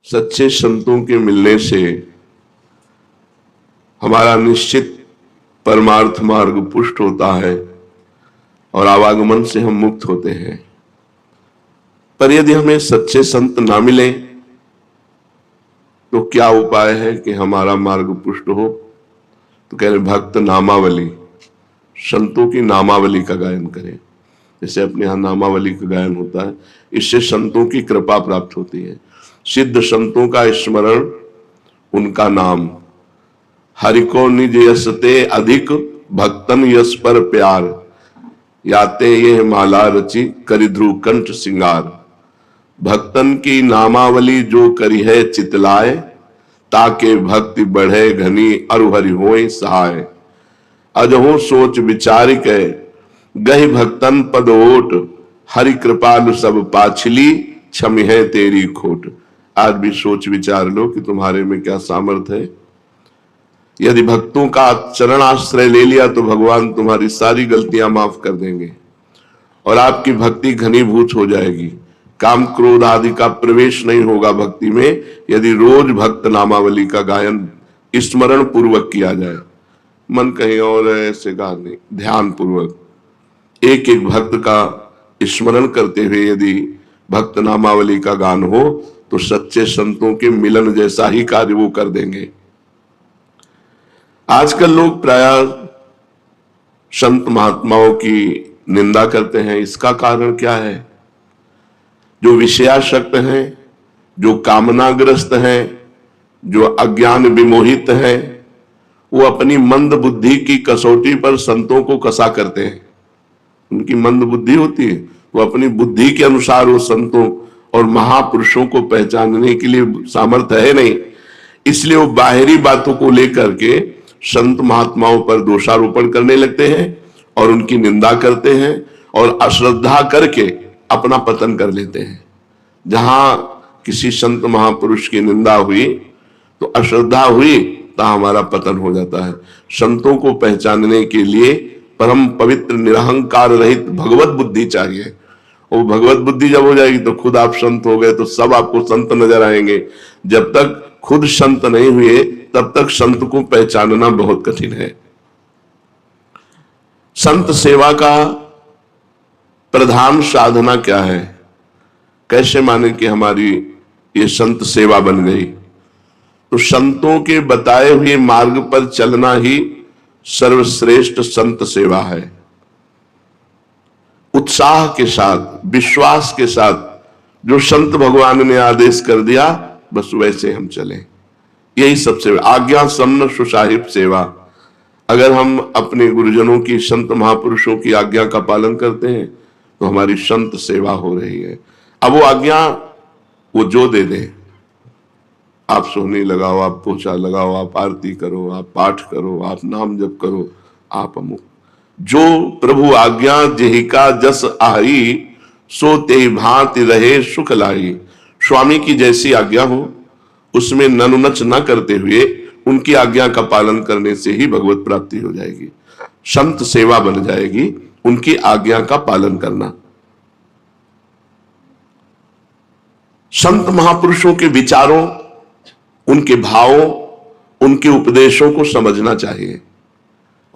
सच्चे संतों के मिलने से हमारा निश्चित परमार्थ मार्ग पुष्ट होता है और आवागमन से हम मुक्त होते हैं। पर यदि हमें सच्चे संत ना मिले तो क्या उपाय है कि हमारा मार्ग पुष्ट हो? तो कह रहे भक्त नामावली, संतों की नामावली का गायन करें। जैसे अपने यहाँ नामावली का गायन होता है, इससे संतों की कृपा प्राप्त होती है। सिद्ध संतों का स्मरण, उनका नाम, हरि को निज यसते अधिक भक्तन यस पर प्यार, याते ये माला रची करि ध्रुव कंठ सिंगार। भक्तन की नामावली जो करी है चितलाए, ताके भक्ति बढ़े घनी अरु हरि होए सहाय। अजहो सोच विचार के गहि भक्तन पद ओट, हरि कृपालु सब पाछली क्षमि है तेरी खोट। आज भी सोच विचार लो कि तुम्हारे में क्या सामर्थ्य है। यदि भक्तों का चरण आश्रय ले लिया तो भगवान तुम्हारी सारी गलतियां माफ कर देंगे और आपकी भक्ति घनीभूत हो जाएगी। काम क्रोध आदि का प्रवेश नहीं होगा भक्ति में, यदि रोज भक्त नामावली का गायन स्मरण पूर्वक किया जाए। मन कहीं और है ऐसे गा नहीं, ध्यान पूर्वक एक एक भक्त का स्मरण करते हुए यदि भक्त नामावली का गान हो तो सच्चे संतों के मिलन जैसा ही कार्य वो कर देंगे। आजकल लोग प्रायः संत महात्माओं की निंदा करते हैं। इसका कारण क्या है? जो विषयासक्त हैं, जो कामनाग्रस्त हैं, जो अज्ञान विमोहित हैं, वो अपनी मंद बुद्धि की कसौटी पर संतों को कसा करते हैं। उनकी मंद बुद्धि होती है, वो अपनी बुद्धि के अनुसार वो संतों और महापुरुषों को पहचानने के लिए सामर्थ्य है नहीं, इसलिए वो बाहरी बातों को लेकर के संत महात्माओं पर दोषारोपण करने लगते हैं और उनकी निंदा करते हैं और अश्रद्धा करके अपना पतन कर लेते हैं। जहां किसी संत महापुरुष की निंदा हुई तो अश्रद्धा हुई, तहां हमारा पतन हो जाता है। संतों को पहचानने के लिए परम पवित्र निरहंकार रहित भगवत बुद्धि चाहिए। और भगवत बुद्धि जब हो जाएगी तो खुद आप संत हो गए तो सब आपको संत नजर आएंगे। जब तक खुद संत नहीं हुए तब तक संत को पहचानना बहुत कठिन है। संत सेवा का प्रधान साधना क्या है? कैसे माने कि हमारी ये संत सेवा बन गई? तो संतों के बताए हुए मार्ग पर चलना ही सर्वश्रेष्ठ संत सेवा है। उत्साह के साथ, विश्वास के साथ जो संत भगवान ने आदेश कर दिया बस वैसे हम चलें, यही सबसे आज्ञा सम्न सुसाहिब सेवा। अगर हम अपने गुरुजनों की, संत महापुरुषों की आज्ञा का पालन करते हैं तो हमारी संत सेवा हो रही है। अब वो आज्ञा वो जो दे दे, आप सोहनी लगाओ, आप पोछा लगाओ, आप आरती करो, आप पाठ करो, आप नाम जप करो, आप अमुक, जो प्रभु आज्ञा जेहिका जस आई, सो ते भांति रहे सुख लाई। स्वामी की जैसी आज्ञा हो उसमें ननुनच न करते हुए उनकी आज्ञा का पालन करने से ही भगवत प्राप्ति हो जाएगी, संत सेवा बन जाएगी, उनकी आज्ञा का पालन करना। संत महापुरुषों के विचारों, उनके भावों, उनके उपदेशों को समझना चाहिए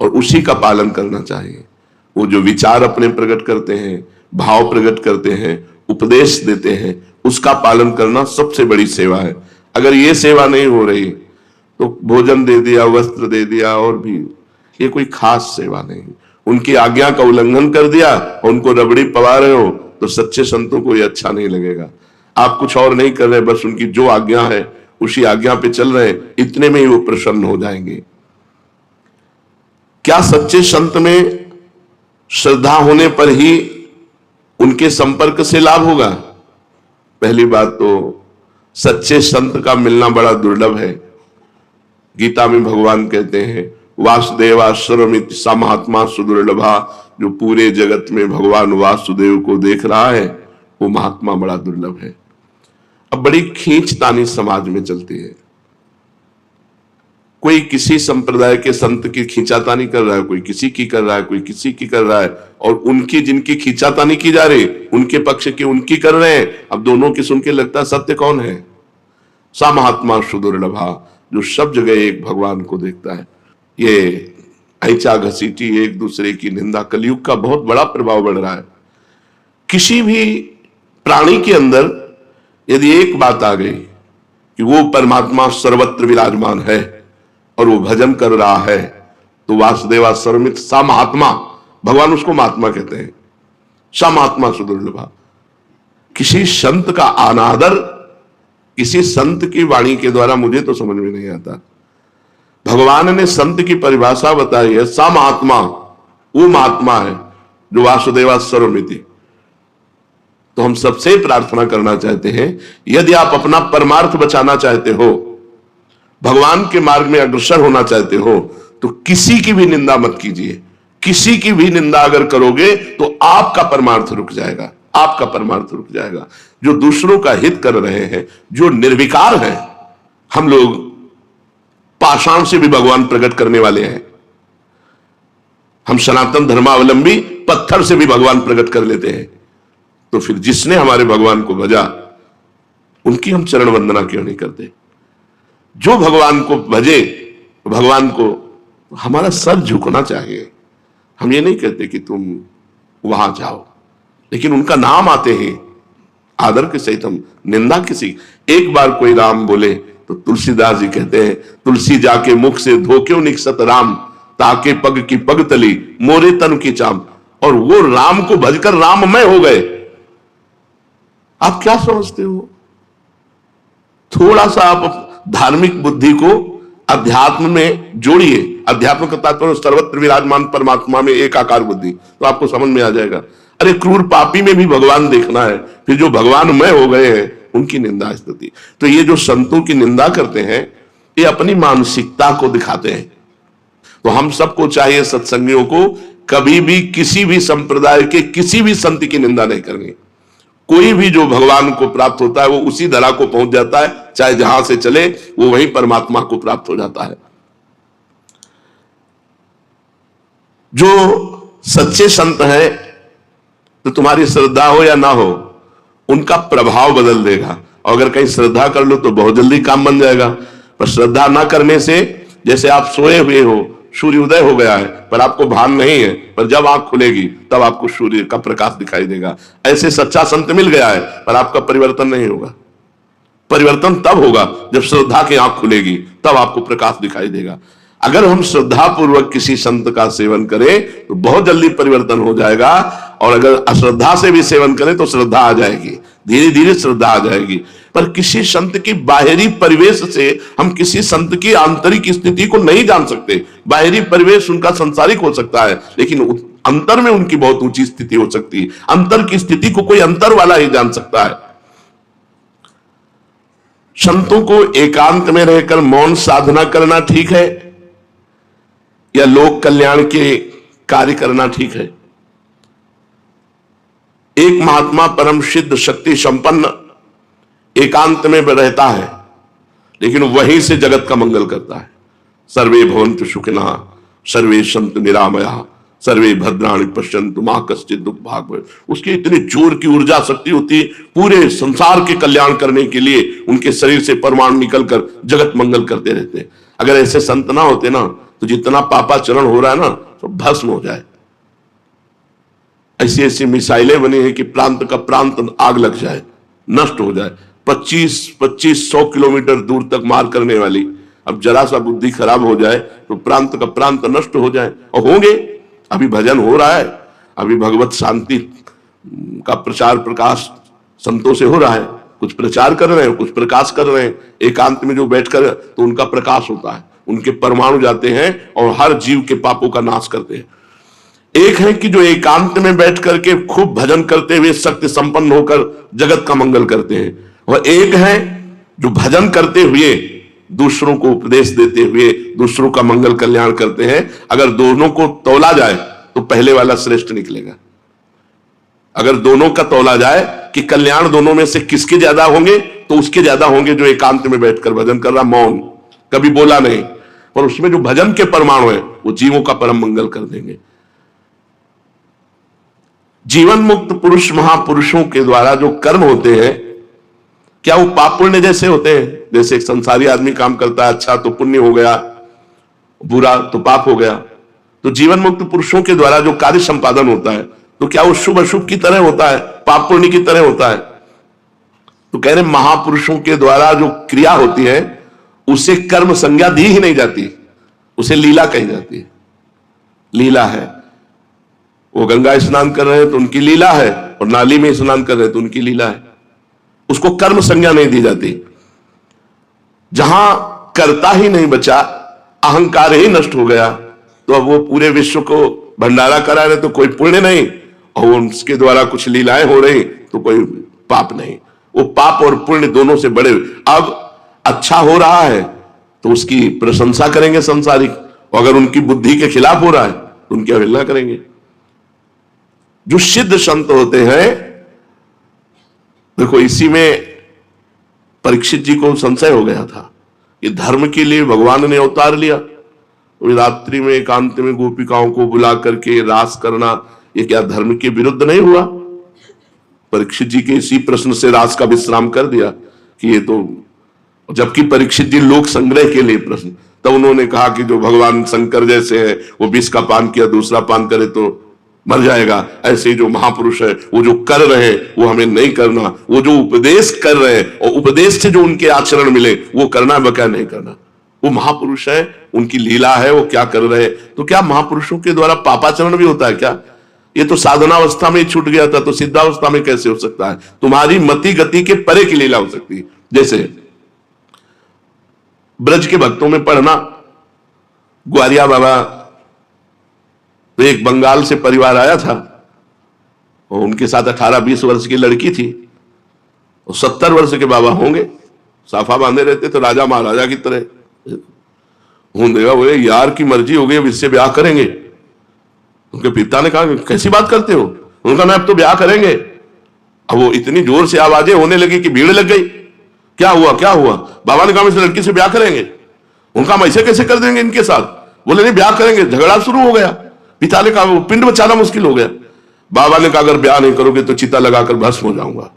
और उसी का पालन करना चाहिए। वो जो विचार अपने प्रकट करते हैं, भाव प्रकट करते हैं, उपदेश देते हैं, उसका पालन करना सबसे बड़ी सेवा है। अगर ये सेवा नहीं हो रही तो भोजन दे दिया, वस्त्र दे दिया और भी, ये कोई खास सेवा नहीं। उनकी आज्ञा का उल्लंघन कर दिया और उनको रबड़ी पवा रहे हो तो सच्चे संतों को ये अच्छा नहीं लगेगा। आप कुछ और नहीं कर रहे, बस उनकी जो आज्ञा है उसी आज्ञा पे चल रहे हैं, इतने में ही वो प्रसन्न हो जाएंगे। क्या सच्चे संत में श्रद्धा होने पर ही उनके संपर्क से लाभ होगा? पहली बात तो सच्चे संत का मिलना बड़ा दुर्लभ है। गीता में भगवान कहते हैं वासुदेवाश्रमित सा महात्मा सुदुर्लभा। जो पूरे जगत में भगवान वासुदेव को देख रहा है वो महात्मा बड़ा दुर्लभ है। अब बड़ी खींचतानी समाज में चलती है। कोई किसी संप्रदाय के संत की खींचातानी कर रहा है, कोई किसी की कर रहा है, कोई किसी की कर रहा है, और उनकी जिनकी खींचातानी की जा रही उनके पक्ष की उनकी कर रहे हैं। अब दोनों की सुन के लगता है सत्य कौन है? सा महात्मा सुदुर्लभा, जो सब जगह एक भगवान को देखता है। ये ऐचा घसीटी, एक दूसरे की निंदा, कलयुग का बहुत बड़ा प्रभाव बढ़ रहा है। किसी भी प्राणी के अंदर यदि एक बात आ गई कि वो परमात्मा सर्वत्र विराजमान है और वो भजन कर रहा है, तो वासुदेवा सर्वमित सा महात्मा, भगवान उसको महात्मा कहते हैं, सा महात्मा सुदुर्लभा। किसी संत का अनादर किसी संत की वाणी के द्वारा मुझे तो समझ में नहीं आता। भगवान ने संत की परिभाषा बताई है, सा महात्मा, वो महात्मा है जो वासुदेवा सर्वमिति। तो हम सबसे प्रार्थना करना चाहते हैं, यदि आप अपना परमार्थ बचाना चाहते हो, भगवान के मार्ग में अग्रसर होना चाहते हो, तो किसी की भी निंदा मत कीजिए। किसी की भी निंदा अगर करोगे तो आपका परमार्थ रुक जाएगा, आपका परमार्थ रुक जाएगा। जो दूसरों का हित कर रहे हैं, जो निर्विकार हैं, हम लोग पाषाण से भी भगवान प्रकट करने वाले हैं। हम सनातन धर्मावलंबी पत्थर से भी भगवान प्रकट कर लेते हैं। तो फिर जिसने हमारे भगवान को भजा, उनकी हम चरण वंदना क्यों नहीं करते? जो भगवान को भजे, भगवान को हमारा सर झुकना चाहिए। हम ये नहीं कहते कि तुम वहां जाओ, लेकिन उनका नाम आते ही आदर के सहित हम निंदा किसी, एक बार कोई राम बोले तो तुलसीदास जी कहते हैं, तुलसी जाके मुख से धो क्यों निकसत राम, ताके पग की पग तली मोरे तन की चाम। और वो राम को भजकर राममय हो गए। आप क्या समझते हो? थोड़ा सा आप धार्मिक बुद्धि को अध्यात्म में जोड़िए। अध्यात्म का तात्पर्य सर्वत्र विराजमान परमात्मा में एकाकार बुद्धि, तो आपको समझ में आ जाएगा। अरे क्रूर पापी में भी भगवान देखना है, फिर जो भगवानमय हो गए हैं उनकी निंदा स्तुति। तो ये जो संतों की निंदा करते हैं, ये अपनी मानसिकता को दिखाते हैं। तो हम सबको चाहिए, सत्संगियों को, कभी भी किसी भी संप्रदाय के किसी भी संत की निंदा नहीं करनी। कोई भी जो भगवान को प्राप्त होता है वो उसी धरा को पहुंच जाता है, चाहे जहां से चले वो वहीं परमात्मा को प्राप्त हो जाता है। जो सच्चे संत हैं, तो तुम्हारी श्रद्धा हो या ना हो, उनका प्रभाव बदल देगा। और अगर कहीं श्रद्धा कर लो तो बहुत जल्दी काम बन जाएगा। पर श्रद्धा ना करने से, जैसे आप सोए हुए हो, सूर्य उदय हो गया है पर आपको भान नहीं है, पर जब आंख खुलेगी तब आपको सूर्य का प्रकाश दिखाई देगा। ऐसे सच्चा संत मिल गया है पर आपका परिवर्तन नहीं होगा। परिवर्तन तब होगा जब श्रद्धा की आंख खुलेगी, तब आपको प्रकाश दिखाई देगा। अगर हम श्रद्धा पूर्वक किसी संत का सेवन करें तो बहुत जल्दी परिवर्तन हो जाएगा। और अगर अश्रद्धा से भी सेवन करें तो श्रद्धा आ जाएगी, धीरे धीरे श्रद्धा आ जाएगी। पर किसी संत की बाहरी परिवेश से हम किसी संत की आंतरिक स्थिति को नहीं जान सकते। बाहरी परिवेश उनका संसारिक हो सकता है, लेकिन अंतर में उनकी बहुत ऊंची स्थिति हो सकती है। अंतर की स्थिति को कोई अंतर वाला ही जान सकता है। संतों को एकांत में रहकर मौन साधना करना ठीक है या लोक कल्याण के कार्य करना ठीक है? एक महात्मा परम सिद्ध शक्ति संपन्न एकांत में रहता है, लेकिन वहीं से जगत का मंगल करता है। सर्वे भवन्तु सुखिनः, सर्वे सन्तु निरामयाः, सर्वे भद्राणि पश्यन्तु मा कश्चित् दुःख भाग् भवेत्। उसकी इतनी जोर की ऊर्जा शक्ति होती है, पूरे संसार के कल्याण करने के लिए उनके शरीर से परमाणु निकलकर जगत मंगल करते रहते हैं। अगर ऐसे संत ना होते ना, तो जितना पापाचरण हो रहा है ना, तो भस्म हो जाए। ऐसी ऐसी मिसाइलें बनी है कि प्रांत का प्रांत आग लग जाए, नष्ट हो जाए। 25-100 किलोमीटर दूर तक मार करने वाली, अब जरा सा बुद्धि खराब हो जाए तो प्रांत का प्रांत नष्ट हो जाए। और होंगे, अभी भजन हो रहा है, अभी भगवत शांति का प्रचार प्रकाश संतों से हो रहा है। कुछ प्रचार कर रहे हैं, कुछ प्रकाश कर रहे हैं। एकांत में जो बैठकर तो उनका प्रकाश होता है, उनके परमाणु जाते हैं और हर जीव के पापों का नाश करते हैं। एक है कि जो एकांत में बैठ करके खूब भजन करते हुए शक्ति संपन्न होकर जगत का मंगल करते हैं, और एक है जो भजन करते हुए दूसरों को उपदेश देते हुए दूसरों का मंगल कल्याण करते हैं। अगर दोनों को तौला जाए तो पहले वाला श्रेष्ठ निकलेगा। अगर दोनों का तौला जाए कि कल्याण दोनों में से किसके ज्यादा होंगे, तो उसके ज्यादा होंगे जो एकांत में बैठकर भजन कर रहा, मौन, कभी बोला नहीं, पर उसमें जो भजन के परमाणु है वो जीवों का परम मंगल कर देंगे। जीवन मुक्त पुरुष महापुरुषों के द्वारा जो कर्म होते हैं, क्या वो पाप पुण्य जैसे होते हैं? जैसे एक संसारी आदमी काम करता है, अच्छा तो पुण्य हो गया, बुरा तो पाप हो गया। तो जीवन मुक्त पुरुषों के द्वारा जो कार्य संपादन होता है, तो क्या वो शुभ अशुभ की तरह होता है, पाप पुण्य की तरह होता है? तो कह रहे महापुरुषों के द्वारा जो क्रिया होती है उसे कर्म संज्ञा दी ही नहीं जाती, उसे लीला कही जाती है। लीला है, वो गंगा स्नान कर रहे हैं तो उनकी लीला है, और नाली में स्नान कर रहे हैं तो उनकी लीला है, उसको कर्म संज्ञा नहीं दी जाती। जहां कर्ता ही नहीं बचा, अहंकार ही नष्ट हो गया, तो अब वो पूरे विश्व को भंडारा करा रहे तो कोई पुण्य नहीं, और उसके द्वारा कुछ लीलाएं हो रही तो कोई पाप नहीं। वो पाप और पुण्य दोनों से बड़े। अब अच्छा हो रहा है तो उसकी प्रशंसा करेंगे संसारिक, और अगर उनकी बुद्धि के खिलाफ हो रहा है तो उनकी अवहेलना करेंगे। जो सिद्ध संत होते हैं, देखो इसी में परीक्षित जी को संशय हो गया था कि धर्म के लिए भगवान ने अवतार लिया, रात्रि में एकांत में गोपिकाओं को बुला करके रास करना, ये क्या धर्म के विरुद्ध नहीं हुआ? परीक्षित जी के इसी प्रश्न से रास का विश्राम कर दिया कि ये तो, जबकि परीक्षित जी लोक संग्रह के लिए प्रश्न, तब उन्होंने कहा कि जो भगवान शंकर जैसे है, वो विष का पान किया, दूसरा पान करे तो मर जाएगा, ऐसे जो महापुरुष है वो जो कर रहे हैं वो हमें नहीं करना, वो जो उपदेश कर रहे हैं और उपदेश से जो उनके आचरण मिले वो करना है, क्या नहीं करना। वो महापुरुष है, उनकी लीला है, वो क्या कर रहे हैं। तो क्या महापुरुषों के द्वारा पापाचरण भी होता है क्या? ये तो साधनावस्था में ही छूट गया था, तो सिद्धावस्था में कैसे हो सकता है? तुम्हारी मति गति के परे की लीला हो सकती है। जैसे ब्रज के भक्तों में पढ़ना, ग्वारिया बाबा, तो एक बंगाल से परिवार आया था और उनके साथ 18-20 वर्ष की लड़की थी, और 70 वर्ष के बाबा होंगे, साफा बांधे रहते थे राजा महाराजा की तरह। देखा बोले यार की मर्जी हो गई, अब इससे ब्याह करेंगे। उनके पिता ने कहा कैसी बात करते हो? उनका मैं अब तो ब्याह करेंगे। अब वो इतनी जोर से आवाजें होने लगी कि भीड़ लग गई। क्या हुआ क्या हुआ? बाबा ने कहा इस लड़की से ब्याह करेंगे। उनका हम ऐसे कैसे कर देंगे इनके साथ? बोले नहीं ब्याह करेंगे। झगड़ा शुरू हो गया। पिता ने कहा वो पिंड बचाना मुश्किल हो गया। बाबा ने कहा अगर ब्याह नहीं करोगे तो चिता लगाकर भस्म हो जाऊंगा।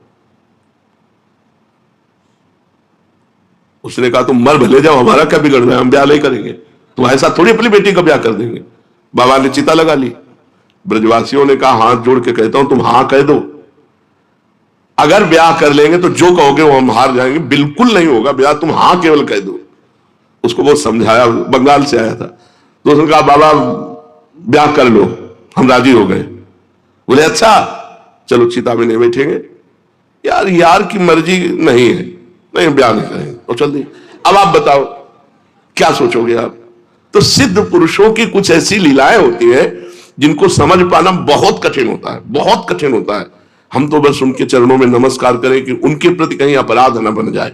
उसने कहा तुम मर भले जाओ, हमारा क्या बिगड़ रहा है, हम ब्याह नहीं करेंगे। तुम ऐसा थोड़ी अपनी बेटी का ब्याह कर देंगे। बाबा ने चिता लगा ली। ब्रजवासियों ने कहा हाथ जोड़ के कहता हूं तुम हां कह दो, अगर ब्याह कर लेंगे तो जो कहोगे वो हम हार जाएंगे। बिल्कुल नहीं होगा ब्याह, तुम हां केवल कह दो। उसको बहुत समझाया, बंगाल से आया था। तो उसने कहा बाबा ब्याह कर लो, हम राजी हो गए। बोले अच्छा चलो चिता में नहीं बैठेंगे। यार की मर्जी नहीं है, नहीं ब्याह नहीं करेंगे तो चल दी। अब आप बताओ क्या सोचोगे आप? तो सिद्ध पुरुषों की कुछ ऐसी लीलाएं होती है जिनको समझ पाना बहुत कठिन होता है, बहुत कठिन होता है। हम तो बस उनके चरणों में नमस्कार करें कि उनके प्रति कहीं अपराध न बन जाए।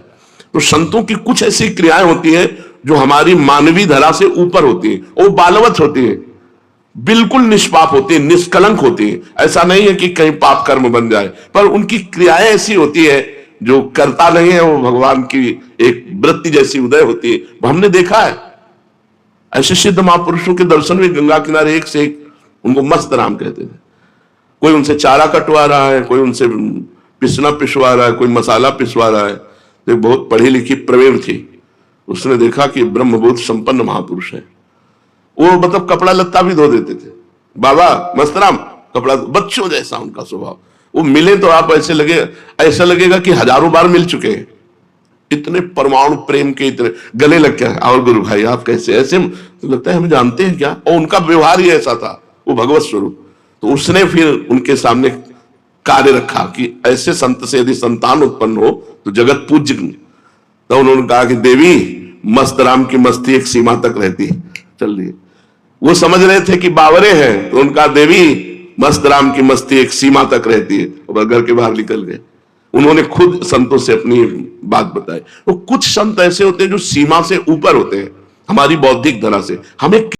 तो संतों की कुछ ऐसी क्रियाएं होती हैं जो हमारी मानवीय धरा से ऊपर होती है, वो बालवत होती है, बिल्कुल निष्पाप होती है, निष्कलंक होती है। ऐसा नहीं है कि कहीं पाप कर्म बन जाए, पर उनकी क्रियाएं ऐसी होती है जो करता नहीं है, वो भगवान की एक वृत्ति जैसी उदय होती है। वो हमने देखा है। ऐसे सिद्ध महापुरुषों के दर्शन में गंगा किनारे एक से एक, उनको मस्त राम कहते थे। कोई उनसे चारा कटवा रहा है, कोई उनसे पिसना पिसवा रहा है, कोई मसाला पिसवा रहा है। एक बहुत पढ़ी लिखी प्रवीण थी, उसने देखा कि ब्रह्मबोध संपन्न महापुरुष है। वो मतलब कपड़ा लत्ता भी धो देते थे। बाबा मस्तराम कपड़ा, बच्चों जैसा उनका स्वभाव। वो मिले तो आप ऐसा लगेगा कि हजारों बार मिल चुके हैं। इतने परमाणु प्रेम के, इतने गले लग गया। और गुरु भाई आप कैसे? ऐसे तो लगता है हमें जानते हैं क्या? और उनका व्यवहार ही ऐसा था, वो भगवत स्वरूप। तो उसने फिर उनके सामने कार्य रखा कि ऐसे संत से यदि संतान उत्पन्न हो तो जगत पूज्य। तो उन्होंने कहा कि देवी मस्तराम की मस्ती एक सीमा तक रहती है, चल रही। वो समझ रहे थे कि बावरे हैं, तो उनका देवी मस्तराम की मस्ती एक सीमा तक रहती है, और घर के बाहर निकल गए। उन्होंने खुद संतों से अपनी बात बताई। तो कुछ संत ऐसे होते हैं जो सीमा से ऊपर होते हैं हमारी बौद्धिक धरा से। हमें